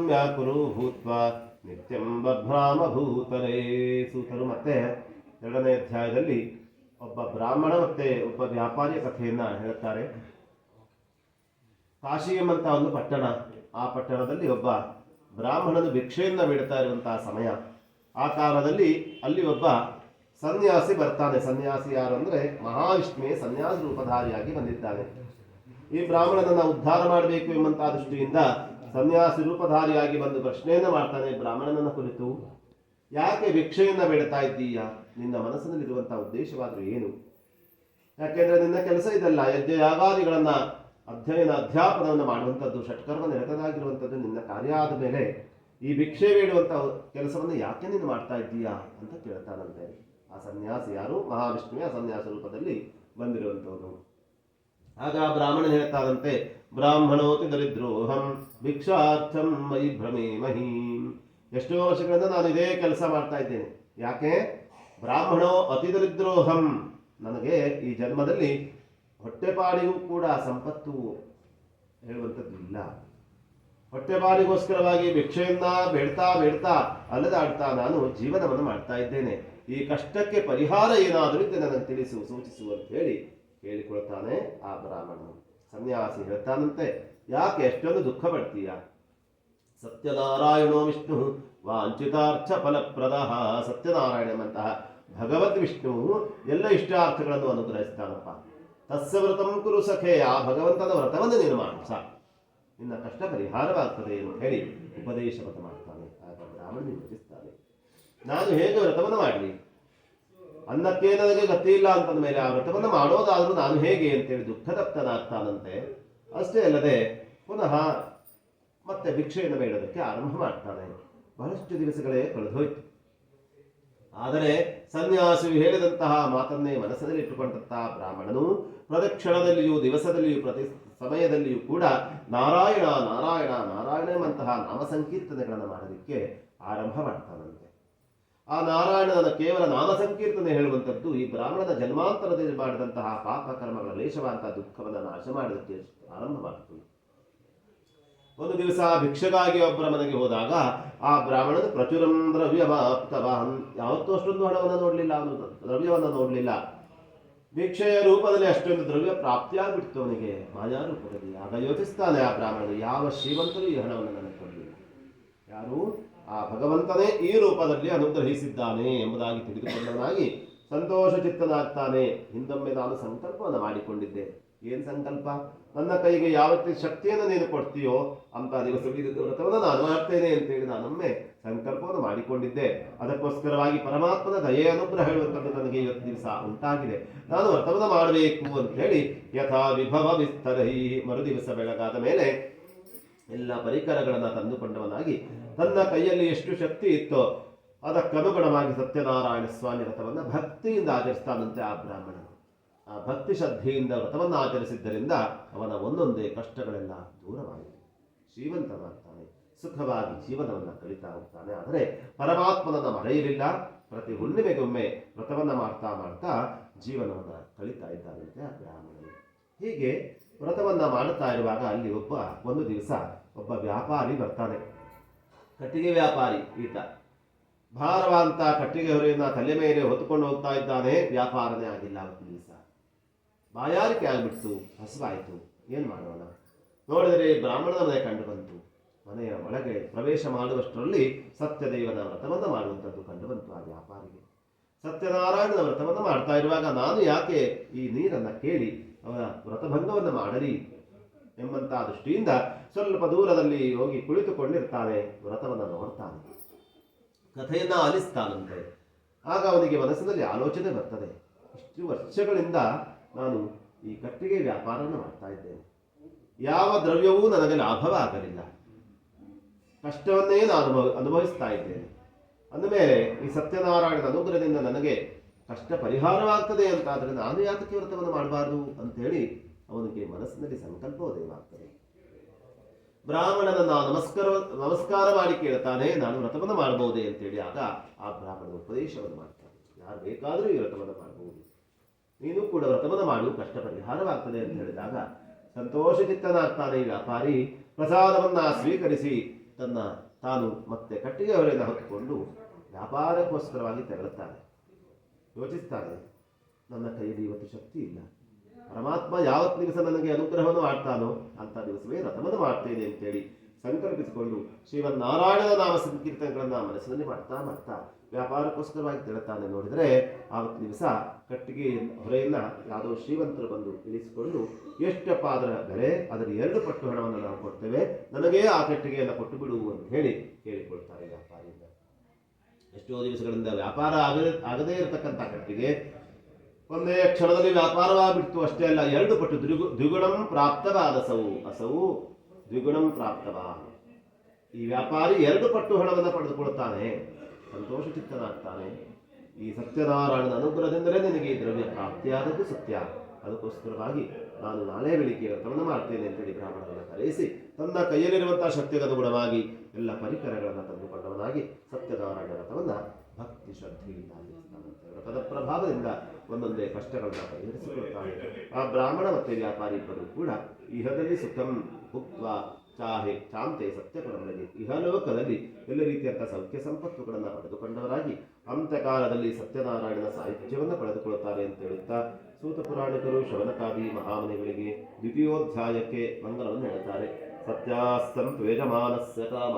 ವ್ಯಾಕುರು ಭೂತ್ವ ನಿತ್ಯಂ ಬಭ್ರಾಮ ಭೂತಲೇ. ಸೂತರು ಮತ್ತೆ 2ನೇ ಅಧ್ಯಾಯದಲ್ಲಿ ಒಬ್ಬ ಬ್ರಾಹ್ಮಣ ಮತ್ತೆ ಒಬ್ಬ ವ್ಯಾಪಾರಿಯ ಕಥೆಯನ್ನ ಹೇಳ್ತಾರೆ. ಕಾಶಿ ಎಂಬಂತಹ ಒಂದು ಪಟ್ಟಣ, ಆ ಪಟ್ಟಣದಲ್ಲಿ ಒಬ್ಬ ಬ್ರಾಹ್ಮಣನು ಭಿಕ್ಷೆಯನ್ನ ಬೇಡ್ತಾ ಇರುವಂತಹ ಸಮಯ. ಆ ಕಾಲದಲ್ಲಿ ಅಲ್ಲಿ ಒಬ್ಬ ಸನ್ಯಾಸಿ ಬರ್ತಾನೆ. ಸನ್ಯಾಸಿ ಯಾರು ಅಂದ್ರೆ ಮಹಾವಿಷ್ಣುವೇ ಸನ್ಯಾಸ ರೂಪಧಾರಿಯಾಗಿ ಬಂದಿದ್ದಾನೆ. ಈ ಬ್ರಾಹ್ಮಣನನ್ನ ಉದ್ಧಾರ ಮಾಡಬೇಕು ಎಂಬಂತಹ ದೃಷ್ಟಿಯಿಂದ ಸನ್ಯಾಸಿ ರೂಪಧಾರಿಯಾಗಿ ಬಂದು ಪ್ರಶ್ನೆಯನ್ನ ಮಾಡ್ತಾನೆ ಬ್ರಾಹ್ಮಣನನ್ನ ಕುರಿತು. ಯಾಕೆ ಭಿಕ್ಷೆಯನ್ನ ಬೇಡ್ತಾ ಇದ್ದೀಯಾ? ನಿನ್ನ ಮನಸ್ಸಿನಲ್ಲಿರುವಂತಹ ಉದ್ದೇಶವಾದ್ರೂ ಏನು? ಯಾಕೆಂದ್ರೆ ನಿನ್ನ ಕೆಲಸ ಇದಲ್ಲ, ಯಜ್ಞ ಯಾಗಾದಿಗಳನ್ನ ಅಧ್ಯಾಪನವನ್ನು ಮಾಡುವಂಥದ್ದು, ಷಟ್ಕರ್ಮ ನಿರತನಾಗಿರುವಂಥದ್ದು ನಿನ್ನ ಕಾರ್ಯ ಆದ ಮೇಲೆ ಈ ಭಿಕ್ಷೆ ಬೇಡುವಂತ ಕೆಲಸವನ್ನು ಯಾಕೆ ನೀನು ಮಾಡ್ತಾ ಇದ್ದೀಯಾ ಅಂತ ಕೇಳ್ತಾನಂತೆ. ಆ ಸನ್ಯಾಸಿ ಯಾರು? ಮಹಾವಿಷ್ಣುವೇ ಸನ್ಯಾಸ ರೂಪದಲ್ಲಿ ಬಂದಿರುವಂಥವನು. ಆಗ ಬ್ರಾಹ್ಮಣ ಹೇಳ್ತಾರಂತೆ, ಬ್ರಾಹ್ಮಣೋತಿ ದರಿದ್ರೋಹಂ ಭಿಕ್ಷಾರ್ಥಂ ಮಯಿ ಭ್ರಮೇ ಮಹೀಂ. ಎಷ್ಟೋ ವರ್ಷಗಳಿಂದ ನಾನು ಇದೇ ಕೆಲಸ ಮಾಡ್ತಾ ಇದ್ದೇನೆ. ಯಾಕೆ? ಬ್ರಾಹ್ಮಣೋ ಅತಿ ದರಿದ್ರೋಹಂ, ನನಗೆ ಈ ಜನ್ಮದಲ್ಲಿ ಹೊಟ್ಟೆಪಾಡಿಗೂ ಕೂಡ ಸಂಪತ್ತು ಹೇಳುವಂಥದ್ದು ಇಲ್ಲ. ಹೊಟ್ಟೆಪಾಡಿಗೋಸ್ಕರವಾಗಿ ಭಿಕ್ಷೆಯನ್ನ ಬೇಡ್ತಾ ಬೇಡ್ತಾ ಅಲೆದಾಡ್ತಾ ನಾನು ಜೀವನವನ್ನು ಮಾಡ್ತಾ ಇದ್ದೇನೆ. ಈ ಕಷ್ಟಕ್ಕೆ ಪರಿಹಾರ ಏನಾದರೂ ಇದ್ದರೆ ನನಗೆ ತಿಳಿಸು, ಸೂಚಿಸು ಅಂತ ಹೇಳಿ ಕೇಳಿಕೊಳ್ತಾನೆ ಆ ಬ್ರಾಹ್ಮಣನು. ಸನ್ಯಾಸಿ ಹೇಳ್ತಾನಂತೆ, ಯಾಕೆ ಎಷ್ಟೊಂದು ದುಃಖ ಪಡ್ತೀಯ? ಸತ್ಯನಾರಾಯಣೋ ವಿಷ್ಣು ವಾಂಛಿತಾರ್ಥ ಫಲಪ್ರದ. ಸತ್ಯನಾರಾಯಣಂತಹ ಭಗವದ್ ವಿಷ್ಣು ಎಲ್ಲ ಇಷ್ಟಾರ್ಥಗಳನ್ನು ಅನುಗ್ರಹಿಸ್ತಾನಪ್ಪ. ತಸ್ಯ ವ್ರತಂ ಕುರು ಸಖೆ, ಆ ಭಗವಂತನ ವ್ರತವನ್ನು ನೀನು ಮಾಡು, ಸಾಕು, ನಿನ್ನ ಕಷ್ಟ ಪರಿಹಾರವಾಗ್ತದೆ ಅಂತ ಹೇಳಿ ಉಪದೇಶವನ್ನು ಮಾಡ್ತಾನೆ. ಆಗ ಬ್ರಾಹ್ಮಣ ಯೋಚಿಸ್ತಾನೆ, ನಾನು ಹೇಗೆ ವ್ರತವನ್ನು ಮಾಡಲಿ? ಅನ್ನಕ್ಕೆ ನನಗೆ ಗತಿ ಇಲ್ಲ ಅಂತಂದ ಮೇಲೆ ಆ ವ್ರತವನ್ನು ಮಾಡೋದಾದ್ರೂ ನಾನು ಹೇಗೆ ಅಂತೇಳಿ ದುಃಖದಪ್ತನಾಗ್ತಾನಂತೆ. ಅಷ್ಟೇ ಅಲ್ಲದೆ ಪುನಃ ಮತ್ತೆ ಭಿಕ್ಷೆಯನ್ನು ಬೇಡೋದಕ್ಕೆ ಆರಂಭ ಮಾಡ್ತಾನೆ. ಬಹಳಷ್ಟು ದಿವಸಗಳೇ ಕಳೆದೋಯ್ತು. ಆದರೆ ಸನ್ಯಾಸಿಯು ಹೇಳಿದಂತಹ ಮಾತನ್ನೇ ಮನಸ್ಸಿನಲ್ಲಿ ಇಟ್ಟುಕೊಂಡಂತಹ ಬ್ರಾಹ್ಮಣನು ಪ್ರದಕ್ಷಿಣದಲ್ಲಿಯೂ ದಿವಸದಲ್ಲಿಯೂ ಪ್ರತಿ ಸಮಯದಲ್ಲಿಯೂ ಕೂಡ ನಾರಾಯಣ ನಾರಾಯಣ ನಾರಾಯಣ ಎಂಬಂತಹ ನಾಮ ಸಂಕೀರ್ತನೆಗಳನ್ನು ಮಾಡಲಿಕ್ಕೆ ಆರಂಭ ಮಾಡ್ತಾನಂತೆ. ಆ ನಾರಾಯಣನ ಕೇವಲ ನಾಮ ಸಂಕೀರ್ತನೆ ಹೇಳುವಂಥದ್ದು ಈ ಬ್ರಾಹ್ಮಣನ ಜನ್ಮಾಂತರದಲ್ಲಿ ಮಾಡಿದಂತಹ ಪಾಪ ಕರ್ಮಗಳ ಲೇಷವಾದಂತಹ ದುಃಖವನ್ನು ನಾಶ ಮಾಡೋದಕ್ಕೆ ಆರಂಭ ಮಾಡ್ತಾನೆ. ಒಂದು ದಿವಸ ಭಿಕ್ಷೆಗಾಗಿ ಒಬ್ಬರ ಮನೆಗೆ ಹೋದಾಗ ಆ ಬ್ರಾಹ್ಮಣನು ಪ್ರಚುರಂ ದ್ರವ್ಯಮಾಪ್ತವಾನ್, ಯಾವತ್ತೂ ಅಷ್ಟೊಂದು ಹಣವನ್ನು ನೋಡಲಿಲ್ಲ, ಅವನು ದ್ರವ್ಯವನ್ನು ನೋಡಲಿಲ್ಲ. ಭಿಕ್ಷೆಯ ರೂಪದಲ್ಲಿ ಅಷ್ಟೊಂದು ದ್ರವ್ಯ ಪ್ರಾಪ್ತಿಯಾಗ್ಬಿಡ್ತು ಅವನಿಗೆ ಮಾಯಾ ರೂಪದಲ್ಲಿ. ಆಗ ಯೋಚಿಸ್ತಾನೆ ಆ ಬ್ರಾಹ್ಮಣನು, ಯಾವ ಶ್ರೀಮಂತರು ಈ ಹಣವನ್ನು ನನಗೆ ಕೊಡಲಿಲ್ಲ, ಯಾರು? ಆ ಭಗವಂತನೇ ಈ ರೂಪದಲ್ಲಿ ಅನುಗ್ರಹಿಸಿದ್ದಾನೆ ಎಂಬುದಾಗಿ ತಿಳಿದುಕೊಂಡವನಾಗಿ ಸಂತೋಷ ಚಿತ್ತನಾಗ್ತಾನೆ. ಹಿಂದೊಮ್ಮೆ ನಾನು ಸಂಕಲ್ಪವನ್ನು ಮಾಡಿಕೊಂಡಿದ್ದೆ. ಏನ್ ಸಂಕಲ್ಪ? ನನ್ನ ಕೈಗೆ ಯಾವತ್ತಿ ಶಕ್ತಿಯನ್ನು ನೀನು ಕೊಡ್ತೀಯೋ ಅಂತ ದಿವಸ ವ್ರತವನ್ನು ನಾನು ಮಾಡ್ತೇನೆ ಅಂತೇಳಿ ನಾನೊಮ್ಮೆ ಸಂಕಲ್ಪವನ್ನು ಮಾಡಿಕೊಂಡಿದ್ದೆ. ಅದಕ್ಕೋಸ್ಕರವಾಗಿ ಪರಮಾತ್ಮನ ದಯೆ ಅನುಗ್ರಹ ಹೇಳುವಂಥದ್ದು ನನಗೆ ಇವತ್ತು ದಿವಸ ಉಂಟಾಗಿದೆ. ನಾನು ವ್ರತವನ್ನು ಮಾಡಬೇಕು ಅಂತ ಹೇಳಿ ಯಥಾ ವಿಭವ ವಿಸ್ತರೈ, ಮರುದಿವಸ ಬೆಳಗಾದ ಮೇಲೆ ಎಲ್ಲ ಪರಿಕರಗಳನ್ನು ತಂದುಕೊಂಡವನಾಗಿ ತನ್ನ ಕೈಯಲ್ಲಿ ಎಷ್ಟು ಶಕ್ತಿ ಇತ್ತೋ ಅದಕ್ಕನುಗುಣವಾಗಿ ಸತ್ಯನಾರಾಯಣ ಸ್ವಾಮಿ ವ್ರತವನ್ನು ಭಕ್ತಿಯಿಂದ ಆಚರಿಸ್ತಾನಂತೆ ಆ ಬ್ರಾಹ್ಮಣನು. ಆ ಭಕ್ತಿ ಶ್ರದ್ಧೆಯಿಂದ ವ್ರತವನ್ನು ಆಚರಿಸಿದ್ದರಿಂದ ಅವನ ಒಂದೊಂದೇ ಕಷ್ಟಗಳೆಲ್ಲ ದೂರವಾಯಿತು. ಶ್ರೀಮಂತನಾಗ್ತಾನೆ, ಸುಖವಾಗಿ ಜೀವನವನ್ನು ಕಲಿತಾ ಹೋಗ್ತಾನೆ. ಆದರೆ ಪರಮಾತ್ಮನನ್ನು ಮರೆಯಲಿಲ್ಲ. ಪ್ರತಿ ಹುಣ್ಣಿಮೆಗೊಮ್ಮೆ ವ್ರತವನ್ನು ಮಾಡ್ತಾ ಮಾಡ್ತಾ ಜೀವನವನ್ನು ಕಲಿತಾ ಇದ್ದಾನಂತೆ ಆ ಬ್ರಾಹ್ಮಣನು. ಹೀಗೆ ವ್ರತವನ್ನು ಮಾಡುತ್ತಾ ಇರುವಾಗ ಅಲ್ಲಿ ಒಂದು ದಿವಸ ಒಬ್ಬ ವ್ಯಾಪಾರಿ ಬರ್ತಾನೆ. ಕಟ್ಟಿಗೆ ವ್ಯಾಪಾರಿ ಈತ. ಭಾರವಾಂತ ಕಟ್ಟಿಗೆ ಹೊರೆಯನ್ನ ತಲೆ ಮೇಲೆ ಹೊತ್ತುಕೊಂಡು ಹೋಗ್ತಾ ಇದ್ದಾನೆ. ವ್ಯಾಪಾರನೇ ಆಗಿಲ್ಲ. ಅವತ್ತು ದಿವಸ ಬಾಯಾರಿಕೆ ಆಗ್ಬಿಡ್ತು, ಹಸುವಾಯಿತು. ಏನ್ ಮಾಡೋಣ? ನೋಡಿದರೆ ಬ್ರಾಹ್ಮಣನ ಮನೆ ಕಂಡು ಬಂತು. ಮನೆಯ ಒಳಗೆ ಪ್ರವೇಶ ಮಾಡುವಷ್ಟರಲ್ಲಿ ಸತ್ಯದೇವನ ವ್ರತವನ್ನು ಮಾಡುವಂಥದ್ದು ಕಂಡು ಬಂತು ಆ ವ್ಯಾಪಾರಿಗೆ. ಸತ್ಯನಾರಾಯಣನ ವ್ರತವನ್ನು ಮಾಡ್ತಾ ಇರುವಾಗ ನಾನು ಯಾಕೆ ಈ ನೀರನ್ನು ಕೇಳಿ ಅವನ ವ್ರತಭಂಗವನ್ನು ಮಾಡಲಿ ಎಂಬಂತಹ ದೃಷ್ಟಿಯಿಂದ ಸ್ವಲ್ಪ ದೂರದಲ್ಲಿ ಹೋಗಿ ಕುಳಿತುಕೊಂಡಿರ್ತಾನೆ. ವ್ರತವನ್ನು ನೋಡ್ತಾನೆ, ಕಥೆಯನ್ನ ಆಲಿಸ್ತಾನಂತೆ. ಆಗ ಅವನಿಗೆ ಮನಸ್ಸಿನಲ್ಲಿ ಆಲೋಚನೆ ಬರ್ತದೆ, ಇಷ್ಟು ವರ್ಷಗಳಿಂದ ನಾನು ಈ ಕಟ್ಟಿಗೆ ವ್ಯಾಪಾರವನ್ನು ಮಾಡ್ತಾ ಇದ್ದೇನೆ, ಯಾವ ದ್ರವ್ಯವೂ ನನಗೆ ಲಾಭವಾಗಲಿಲ್ಲ, ಕಷ್ಟವನ್ನೇ ನಾನು ಅನುಭವಿಸ್ತಾ ಇದ್ದೇನೆ. ಅಂದಮೇಲೆ ಈ ಸತ್ಯನಾರಾಯಣನ ಅನುಗ್ರಹದಿಂದ ನನಗೆ ಕಷ್ಟ ಪರಿಹಾರವಾಗ್ತದೆ ಅಂತಾದರೆ ನಾನು ಯಾತಕ್ಕೆ ವ್ರತವನ್ನು ಮಾಡಬಾರ್ದು ಅಂತೇಳಿ ಅವನಿಗೆ ಮನಸ್ಸಿನಲ್ಲಿ ಸಂಕಲ್ಪೋದಯವಾಗ್ತದೆ. ಬ್ರಾಹ್ಮಣನನ್ನ ನಮಸ್ಕಾರ ಮಾಡಿ ಕೇಳ್ತಾನೆ, ನಾನು ವ್ರತವನ್ನು ಮಾಡಬಹುದೇ ಅಂತೇಳಿ. ಆಗ ಆ ಬ್ರಾಹ್ಮಣ ಉಪದೇಶವನ್ನು ಮಾಡ್ತಾನೆ, ಯಾರು ಬೇಕಾದರೂ ಈ ವ್ರತವನ್ನು ಮಾಡಬಹುದು, ನೀನು ಕೂಡ ವ್ರತವನ್ನು ಮಾಡು, ಕಷ್ಟ ಪರಿಹಾರವಾಗ್ತದೆ ಅಂತ ಹೇಳಿದಾಗ ಸಂತೋಷಚಿತ್ತನಾಗ್ತಾನೆ ಈ ವ್ಯಾಪಾರಿ. ಪ್ರಸಾದವನ್ನ ಸ್ವೀಕರಿಸಿ ತನ್ನ ತಾನು ಮತ್ತೆ ಕಟ್ಟಿಗೆ ಹೊರೆಯನ್ನು ಹೊತ್ತುಕೊಂಡು ವ್ಯಾಪಾರಕ್ಕೋಸ್ಕರವಾಗಿ ತೆರಳುತ್ತಾನೆ. ಯೋಚಿಸ್ತಾನೆ, ನನ್ನ ಕೈಯಲ್ಲಿ ಇವತ್ತು ಶಕ್ತಿ ಇಲ್ಲ, ಪರಮಾತ್ಮ ಯಾವತ್ತು ದಿವಸ ನನಗೆ ಅನುಗ್ರಹವನ್ನು ಮಾಡ್ತಾನೋ ಅಂತ ದಿವಸವೇ ರಥವನ್ನು ಮಾಡ್ತೇನೆ ಅಂತೇಳಿ ಸಂಕಲ್ಪಿಸಿಕೊಂಡು ಶ್ರೀಮನ್ನಾರಾಯಣನ ನಾಮ ಸಂಕೀರ್ತನೆಗಳನ್ನ ಮನಸ್ಸಿನಲ್ಲಿ ಮಾಡ್ತಾ ಮಾಡ್ತಾ ವ್ಯಾಪಾರಕ್ಕೋಸ್ಕರವಾಗಿ ತೆರಳುತ್ತಾನೆ. ನೋಡಿದರೆ ಆವತ್ತು ದಿವಸ ಕಟ್ಟಿಗೆ ಹೊರೆಯನ್ನ ಯಾವುದೋ ಶ್ರೀಮಂತರು ಬಂದು ಇಳಿಸಿಕೊಂಡು ಎಷ್ಟಪ್ಪ ಅದರ ಬೆಲೆ, ಅದರ 2 ಪಟ್ಟು ಹಣವನ್ನು ನಾವು ಕೊಡ್ತೇವೆ, ನನಗೇ ಆ ಕಟ್ಟಿಗೆಯನ್ನು ಕೊಟ್ಟು ಬಿಡು ಅಂತ ಹೇಳಿ ಹೇಳಿಕೊಳ್ತಾರೆ ವ್ಯಾಪಾರಿಯಿಂದ. ಎಷ್ಟೋ ದಿವಸಗಳಿಂದ ವ್ಯಾಪಾರ ಆಗದೇ ಇರತಕ್ಕಂಥ ಕಟ್ಟಿಗೆ ಒಂದೇ ಕ್ಷಣದಲ್ಲಿ ವ್ಯಾಪಾರವಾಗಿಬಿಡ್ತು. ಅಷ್ಟೇ ಅಲ್ಲ, 2 ಪಟ್ಟು ದ್ವಿಗುಣಂ ಪ್ರಾಪ್ತವಾದ ಅಸವು ದ್ವಿಗುಣಂ ಪ್ರಾಪ್ತವ. ಈ ವ್ಯಾಪಾರಿ 2 ಪಟ್ಟು ಹಣವನ್ನು ಪಡೆದುಕೊಳ್ತಾನೆ, ಸಂತೋಷ ಚಿತ್ತನಾಗ್ತಾನೆ. ಈ ಸತ್ಯನಾರಾಯಣನ ಅನುಗ್ರಹದಿಂದಲೇ ನಿನಗೆ ಈ ದ್ರವ್ಯ ಪ್ರಾಪ್ತಿಯಾದದ್ದು ಸತ್ಯ, ಅದಕ್ಕೋಸ್ಕರವಾಗಿ ನಾನು ನಾಳೆ ಬೆಳಿಗ್ಗೆ ವ್ರತವನ್ನು ಮಾಡ್ತೇನೆ ಅಂತೇಳಿ ಬ್ರಾಹ್ಮಣರನ್ನು ಕರೆಯಿಸಿ ತನ್ನ ಕೈಯಲ್ಲಿರುವಂತಹ ಶಕ್ತಿಗೆ ಅನುಗುಣವಾಗಿ ಎಲ್ಲ ಪರಿಕರಗಳನ್ನು ತಂದುಕೊಂಡವನಾಗಿ ಸತ್ಯನಾರಾಯಣ ವ್ರತವನ್ನು ಭಕ್ತಿ ಶ್ರದ್ಧೆಯಿಂದ ಆಚರಿಸ್ತಾನಂತೆ. ವ್ರತದ ಪ್ರಭಾವದಿಂದ ಒಂದೊಂದೇ ಕಷ್ಟಗಳನ್ನು ಪರಿಹರಿಸಿಕೊಳ್ತಾನೆ. ಆ ಬ್ರಾಹ್ಮಣ ಮತ್ತು ವ್ಯಾಪಾರಿ ಇಬ್ಬರು ಕೂಡ ಇಹದಲ್ಲಿ ಸುಖಂ ಭುಕ್ತ್ವ ಚಾಹೆ ಚಾಂತೆ ಸತ್ಯಪರಮಲ್ಲಿ, ಇಹಲೋಕದಲ್ಲಿ ಎಲ್ಲ ರೀತಿಯಂತಹ ಸೌಖ್ಯ ಸಂಪತ್ತುಗಳನ್ನು ಪಡೆದುಕೊಂಡವರಾಗಿ ಅಂತ್ಯಕಾಲದಲ್ಲಿ ಸತ್ಯನಾರಾಯಣನ ಸಾಹಿತ್ಯವನ್ನು ಪಡೆದುಕೊಳ್ಳುತ್ತಾರೆ ಅಂತ ಹೇಳುತ್ತಾ ಸೂತ ಪುರಾಣಿಕರು ಶವನಕಾದಿ ಮಹಾಮನಿಗಳಿಗೆ ದ್ವಿತೀಯೋಧ್ಯಾಯಕ್ಕೆ ಮಂಗಲವನ್ನು ಹೇಳುತ್ತಾರೆ. ಸತ್ಯಾಸ್ತಂ ತ್ವೇಜಮಾನಸ್ಯ ಕಾಮ